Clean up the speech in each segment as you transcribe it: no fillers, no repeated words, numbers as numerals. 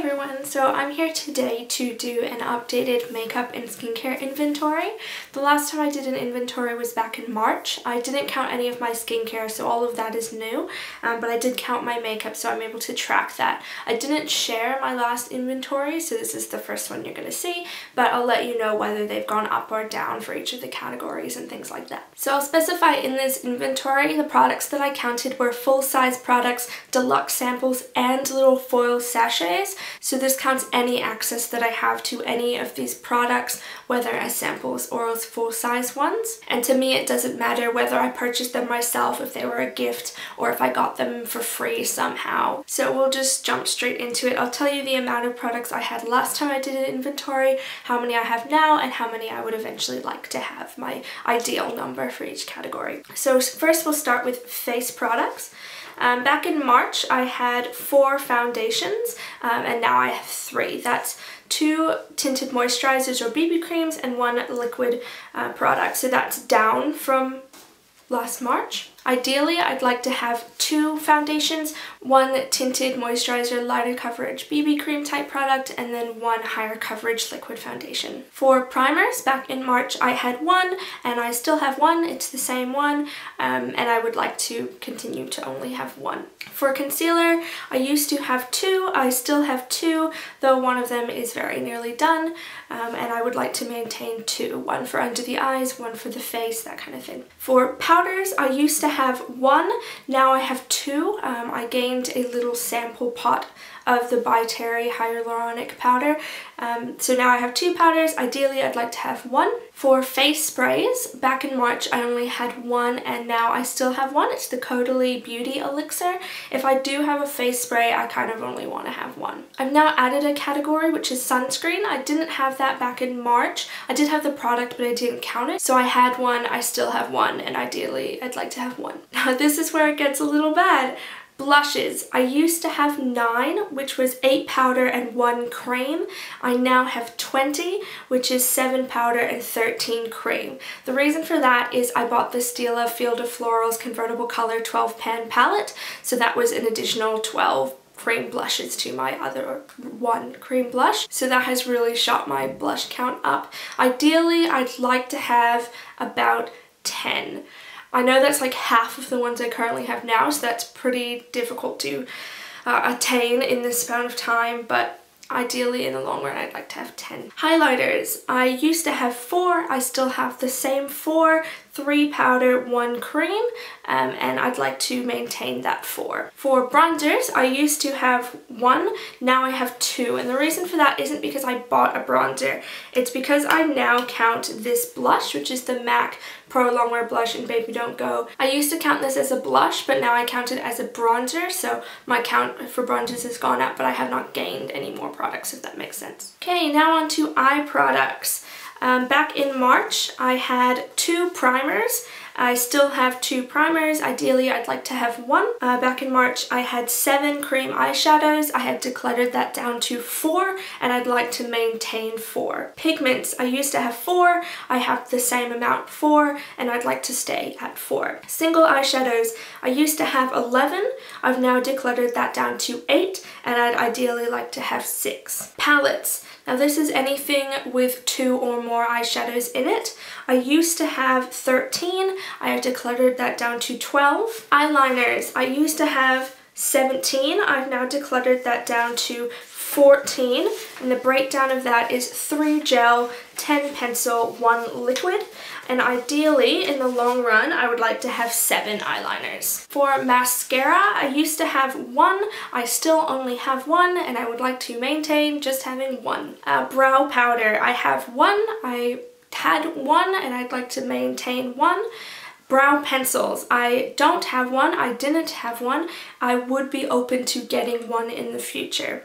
everyone, so I'm here today to do an updated makeup and skincare inventory. The last time I did an inventory was back in March. I didn't count any of my skincare, so all of that is new, but I did count my makeup, so I'm able to track that. I didn't share my last inventory, so this is the first one you're going to see, but I'll let you know whether they've gone up or down for each of the categories and things like that. So I'll specify in this inventory the products that I counted were full-size products, deluxe samples, and little foil sachets. So this counts any access that I have to any of these products, whether as samples or as full-size ones. And to me it doesn't matter whether I purchased them myself, if they were a gift, or if I got them for free somehow. So we'll just jump straight into it. I'll tell you the amount of products I had last time I did an inventory, how many I have now, and how many I would eventually like to have, my ideal number for each category. So first we'll start with face products. Back in March I had 4 foundations and now I have 3. That's 2 tinted moisturizers or BB creams and 1 liquid product. So that's down from last March. Ideally, I'd like to have 2 foundations, 1 tinted moisturizer, lighter coverage BB cream type product, and then 1 higher coverage liquid foundation. For primers, back in March I had 1, and I still have 1, it's the same one, and I would like to continue to only have 1. For concealer, I used to have 2, I still have 2, though one of them is very nearly done, and I would like to maintain 2, 1 for under the eyes, 1 for the face, that kind of thing. For powders, I used to have 1, now I have 2. I gained a little sample pot of the By Terry Hyaluronic powder, so now I have 2 powders. Ideally I'd like to have 1. For face sprays, back in March I only had 1 and now I still have 1. It's the Caudalie Beauty Elixir. If I do have a face spray, I kind of only want to have 1. I've now added a category which is sunscreen. I didn't have that back in March. I did have the product but I didn't count it. So I had 1, I still have 1, and ideally I'd like to have 1. Now this is where it gets a little bad. Blushes. I used to have 9, which was 8 powder and 1 cream. I now have 20, which is 7 powder and 13 cream. The reason for that is I bought the Stila Field of Florals Convertible Color 12 pan palette, so that was an additional 12 cream blushes to my other 1 cream blush. So that has really shot my blush count up. Ideally, I'd like to have about 10. I know that's like half of the ones I currently have now, so that's pretty difficult to attain in this amount of time, but ideally in the long run I'd like to have 10. Highlighters. I used to have 4, I still have the same 4, 3 powder, 1 cream, and I'd like to maintain that 4. For bronzers, I used to have 1, now I have 2, and the reason for that isn't because I bought a bronzer, it's because I now count this blush, which is the MAC Pro Longwear Blush in Baby Don't Go. I used to count this as a blush, but now I count it as a bronzer, so my count for bronzers has gone up, but I have not gained any more products, if that makes sense. Okay, now on to eye products. Back in March, I had 2 primers. I still have 2 primers. Ideally, I'd like to have 1. Back in March, I had 7 cream eyeshadows. I had decluttered that down to 4, and I'd like to maintain 4. Pigments, I used to have 4. I have the same amount, 4, and I'd like to stay at 4. Single eyeshadows, I used to have 11. I've now decluttered that down to 8, and I'd ideally like to have 6. Palettes. Now this is anything with 2 or more eyeshadows in it. I used to have 13, I have decluttered that down to 12. Eyeliners, I used to have 17, I've now decluttered that down to 14, and the breakdown of that is 3 gel, 10 pencil, 1 liquid, and ideally in the long run I would like to have 7 eyeliners. For mascara, I used to have 1, I still only have 1, and I would like to maintain just having 1. Brow powder, I have 1, I had 1, and I'd like to maintain 1. Brow pencils, I don't have 1, I didn't have 1, I would be open to getting 1 in the future.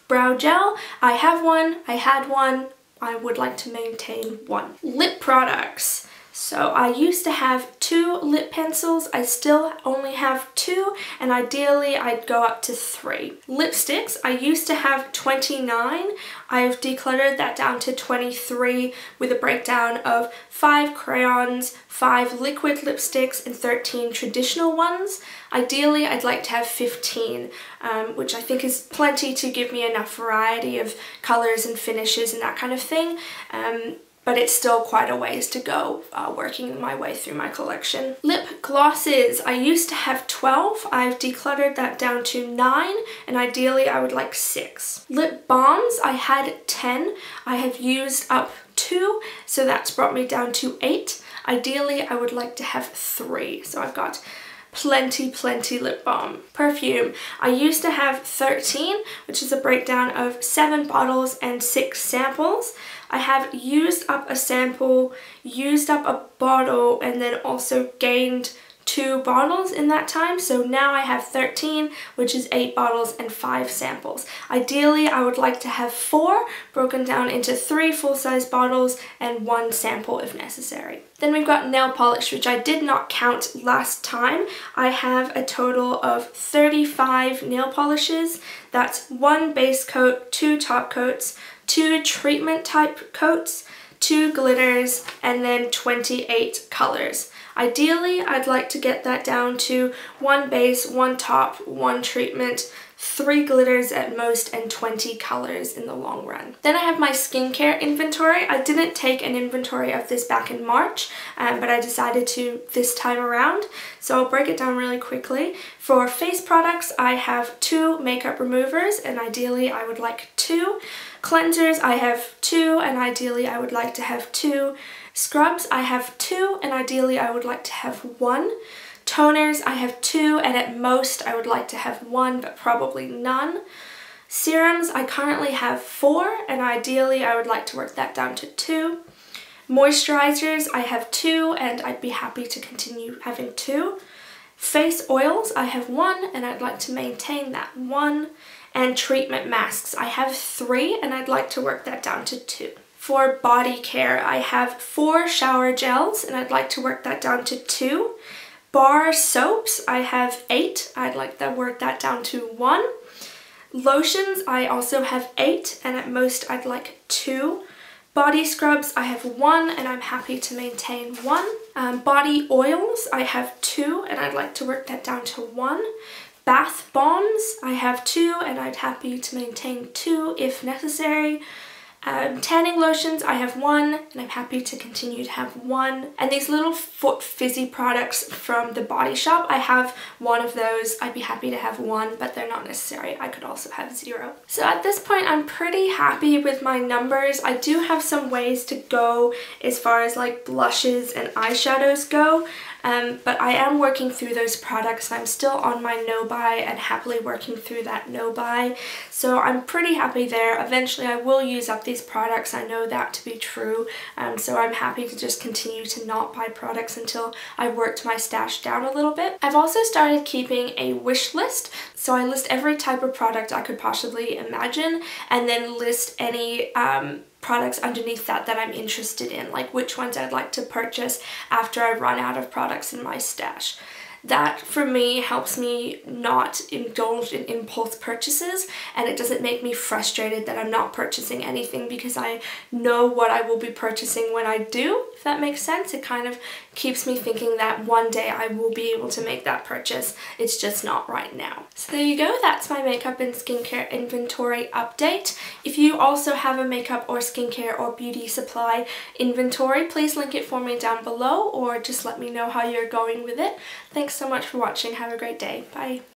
Brow gel, I have 1, I had 1, I would like to maintain 1. Lip products. So I used to have 2 lip pencils, I still only have 2, and ideally I'd go up to 3. Lipsticks, I used to have 29, I've decluttered that down to 23 with a breakdown of 5 crayons, 5 liquid lipsticks, and 13 traditional ones. Ideally I'd like to have 15, which I think is plenty to give me enough variety of colours and finishes and that kind of thing. But it's still quite a ways to go working my way through my collection. Lip glosses, I used to have 12, I've decluttered that down to 9, and ideally I would like 6. Lip balms, I had 10, I have used up 2, so that's brought me down to 8. Ideally I would like to have 3, so I've got plenty lip balm. Perfume, I used to have 13, which is a breakdown of 7 bottles and 6 samples. I have used up a sample, used up a bottle, and then also gained 2 bottles in that time. So now I have 13, which is 8 bottles and 5 samples. Ideally, I would like to have 4 broken down into 3 full-size bottles and 1 sample if necessary. Then we've got nail polish, which I did not count last time. I have a total of 35 nail polishes. That's 1 base coat, 2 top coats, 2 treatment type coats, 2 glitters, and then 28 colors. Ideally, I'd like to get that down to 1 base, 1 top, 1 treatment, 3 glitters at most, and 20 colors in the long run. Then I have my skincare inventory. I didn't take an inventory of this back in March, but I decided to this time around. So I'll break it down really quickly. For face products, I have 2 makeup removers, and ideally I would like 2. Cleansers, I have 2, and ideally I would like to have 2. Scrubs, I have 2, and ideally I would like to have 1. Toners, I have 2, and at most I would like to have 1, but probably none. Serums, I currently have 4, and ideally I would like to work that down to 2. Moisturizers, I have 2, and I'd be happy to continue having 2. Face oils, I have 1, and I'd like to maintain that 1. And treatment masks, I have 3, and I'd like to work that down to 2. For body care, I have 4 shower gels, and I'd like to work that down to 2. Bar soaps, I have 8, I'd like to work that down to 1. Lotions, I also have 8, and at most I'd like 2. Body scrubs, I have 1, and I'm happy to maintain 1. Body oils, I have 2, and I'd like to work that down to 1. Bath bombs, I have 2, and I'd happy to maintain 2 if necessary. Tanning lotions, I have 1, and I'm happy to continue to have 1. And these little foot fizzy products from the Body Shop, I have 1 of those. I'd be happy to have 1, but they're not necessary. I could also have 0. So at this point, I'm pretty happy with my numbers. I do have some ways to go as far as like blushes and eyeshadows go. But I am working through those products, and I'm still on my no buy and happily working through that no buy. So I'm pretty happy there. Eventually I will use up these products, I know that to be true. So I'm happy to just continue to not buy products until I worked my stash down a little bit. I've also started keeping a wish list. So I list every type of product I could possibly imagine, and then list any products underneath that I'm interested in, like which ones I'd like to purchase after I run out of products in my stash. That for me helps me not indulge in impulse purchases, and it doesn't make me frustrated that I'm not purchasing anything because I know what I will be purchasing when I do, if that makes sense. It kind of keeps me thinking that one day I will be able to make that purchase. It's just not right now. So there you go, that's my makeup and skincare inventory update. If you also have a makeup or skincare or beauty supply inventory, please link it for me down below, or just let me know how you're going with it. Thanks so much for watching. Have a great day. Bye.